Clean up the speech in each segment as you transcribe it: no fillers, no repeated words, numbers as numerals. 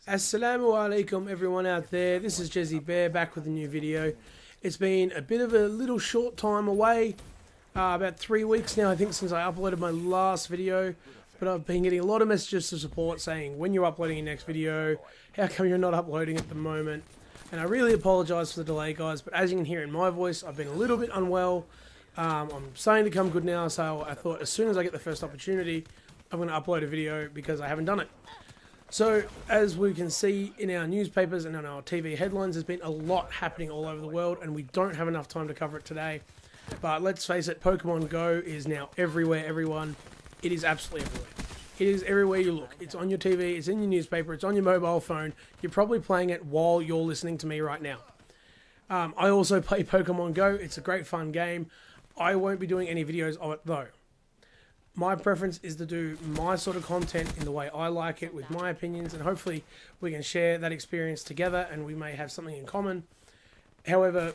Assalamu alaikum everyone out there, this is Jezzy Bear back with a new video. It's been a bit of a little short time away, about 3 weeks now I think since I uploaded my last video, but I've been getting a lot of messages of support saying when you're uploading your next video, how come you're not uploading at the moment, and I really apologise for the delay guys, but as you can hear in my voice, I've been a little bit unwell. I'm starting to come good now, so I thought as soon as I get the first opportunity, I'm going to upload a video because I haven't done it. So, as we can see in our newspapers and on our TV headlines, there's been a lot happening all over the world, and we don't have enough time to cover it today. But let's face it, Pokemon Go is now everywhere, everyone. It is absolutely everywhere. It is everywhere you look. It's on your TV, it's in your newspaper, it's on your mobile phone. You're probably playing it while you're listening to me right now. I also play Pokemon Go. It's a great fun game. I won't be doing any videos of it though. My preference is to do my sort of content in the way I like it, with my opinions, and hopefully we can share that experience together and we may have something in common. However,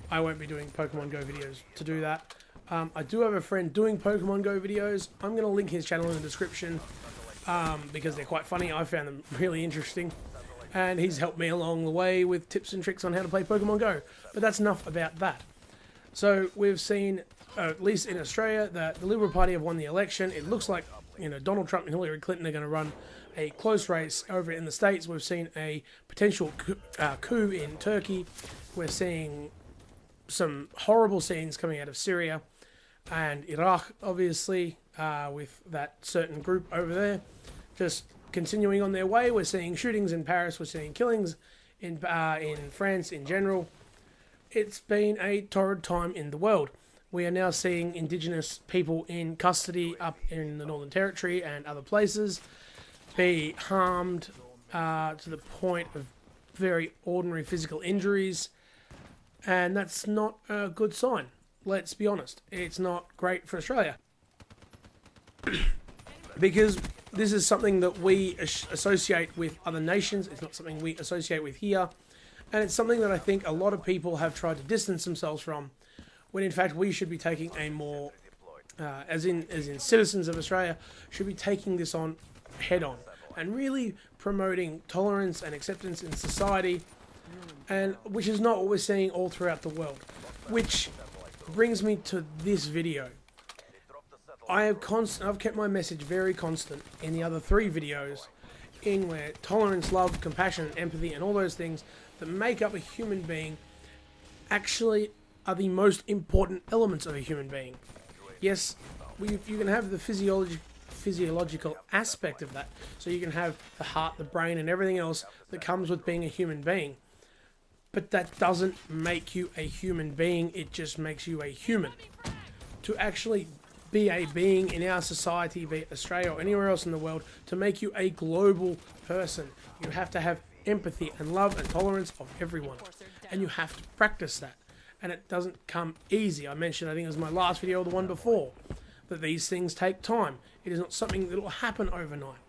I won't be doing Pokemon Go videos to do that. I do have a friend doing Pokemon Go videos. I'm going to link his channel in the description because they're quite funny. I found them really interesting. And he's helped me along the way with tips and tricks on how to play Pokemon Go. But that's enough about that. So we've seen, at least in Australia, that the Liberal Party have won the election. It looks like Donald Trump and Hillary Clinton are going to run a close race over in the States. We've seen a potential coup in Turkey. We're seeing some horrible scenes coming out of Syria and Iraq, obviously, with that certain group over there just continuing on their way. We're seeing shootings in Paris. We're seeing killings in France in general. It's been a torrid time in the world. We are now seeing Indigenous people in custody up in the Northern Territory and other places be harmed to the point of very ordinary physical injuries, and that's not a good sign. Let's be honest, it's not great for Australia because this is something that we associate with other nations. It's not something we associate with here. And it's something that I think a lot of people have tried to distance themselves from, when in fact we should be taking a more, as in citizens of Australia, should be taking this on head on and really promoting tolerance and acceptance in society, and which is not what we're seeing all throughout the world. Which brings me to this video. I've kept my message very constant in the other 3 videos, in where tolerance, love, compassion, empathy, and all those things that make up a human being actually are the most important elements of a human being. Yes, you can have the physiological aspect of that. So you can have the heart, the brain, and everything else that comes with being a human being. But that doesn't make you a human being, it just makes you a human. To actually be a being in our society, be it Australia or anywhere else in the world, to make you a global person, you have to have empathy and love and tolerance of everyone. And you have to practice that. And it doesn't come easy. I mentioned, I think it was my last video or the one before, that these things take time. It is not something that will happen overnight.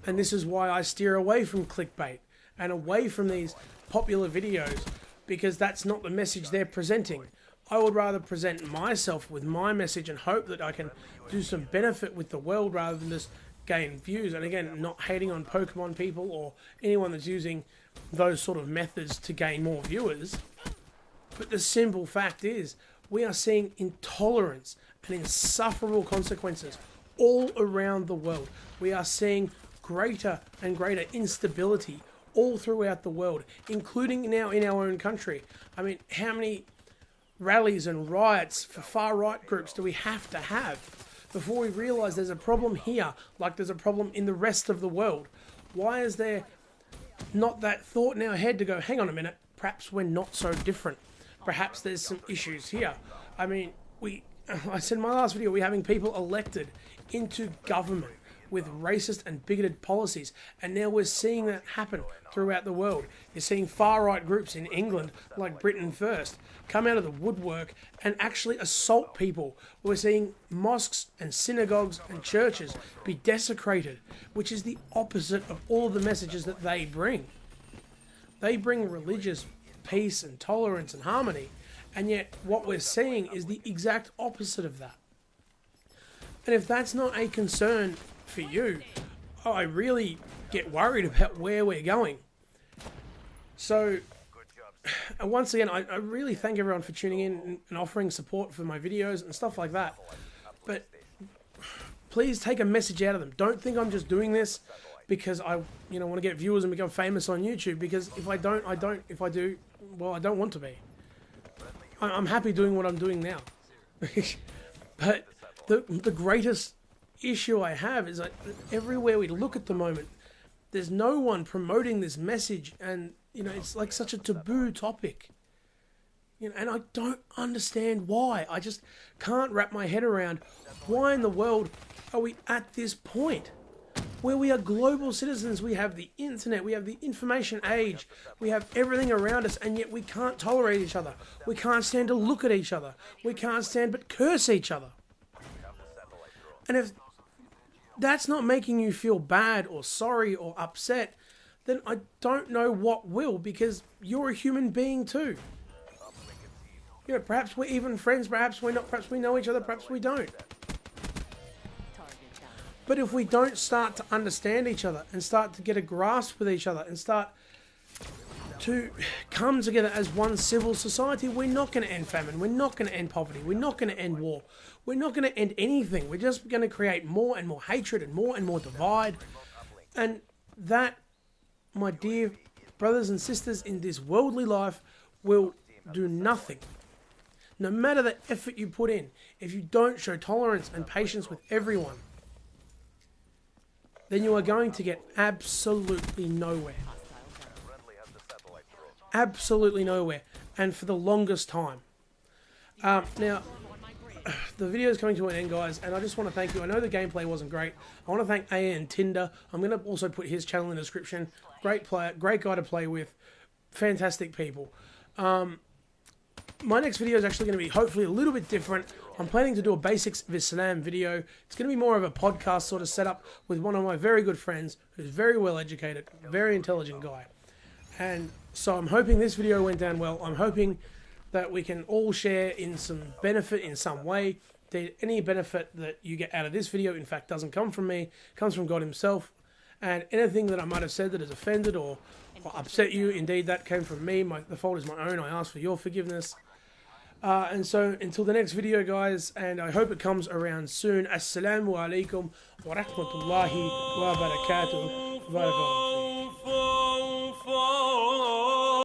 And this is why I steer away from clickbait and away from these popular videos, because that's not the message they're presenting. I would rather present myself with my message and hope that I can do some benefit with the world rather than just gain views. And again, not hating on Pokemon people or anyone that's using those sort of methods to gain more viewers. But the simple fact is, we are seeing intolerance and insufferable consequences all around the world. We are seeing greater and greater instability all throughout the world, including now in our own country. I mean, how many rallies and riots for far-right groups do we have to have before we realise there's a problem here like there's a problem in the rest of the world? Why is there not that thought in our head to go, hang on a minute, perhaps we're not so different. Perhaps there's some issues here. I mean, I said in my last video, we're having people elected into government with racist and bigoted policies, and now we're seeing that happen throughout the world. You're seeing far-right groups in England, like Britain First, come out of the woodwork and actually assault people. We're seeing mosques and synagogues and churches be desecrated, which is the opposite of all of the messages that they bring. They bring religious peace and tolerance and harmony, and yet what we're seeing is the exact opposite of that. And if that's not a concern for you, I really get worried about where we're going. So, once again, I really thank everyone for tuning in and offering support for my videos and stuff like that. But please take a message out of them. Don't think I'm just doing this because I want to get viewers and become famous on YouTube. Because if I don't. If I do, well, I don't want to be. I'm happy doing what I'm doing now. But the greatest issue I have is like everywhere we look at the moment, there's no one promoting this message, and it's like such a taboo topic. And I don't understand why. I just can't wrap my head around why in the world are we at this point where we are global citizens. We have the internet, we have the information age, we have everything around us, and yet we can't tolerate each other. We can't stand to look at each other. We can't stand but curse each other. And if that's not making you feel bad or sorry or upset, then I don't know what will, because you're a human being too. Perhaps we're even friends, perhaps we're not, perhaps we know each other, perhaps we don't. But if we don't start to understand each other and start to get a grasp with each other and start to come together as one civil society, we're not going to end famine, we're not going to end poverty, we're not going to end war, we're not going to end anything. We're just going to create more and more hatred and more divide. And that, my dear brothers and sisters in this worldly life, will do nothing. No matter the effort you put in, if you don't show tolerance and patience with everyone, then you are going to get absolutely nowhere. Absolutely nowhere. And for the longest time. Now, the video is coming to an end, guys, and I just want to thank you. I know the gameplay wasn't great. I want to thank AN Tinder. I'm going to also put his channel in the description. Great player, great guy to play with. Fantastic people. My next video is actually going to be hopefully a little bit different. I'm planning to do a Basics of Islam video. It's going to be more of a podcast sort of setup with one of my very good friends who's very well educated, very intelligent guy. And so I'm hoping this video went down well. I'm hoping that we can all share in some benefit in some way. Any benefit that you get out of this video, in fact, doesn't come from me, comes from God himself. And anything that I might have said that has offended or upset you, indeed, that came from me. The fault is my own. I ask for your forgiveness. And so, until the next video, guys, and I hope it comes around soon. Assalamu alaikum wa rahmatullahi wa barakatuh.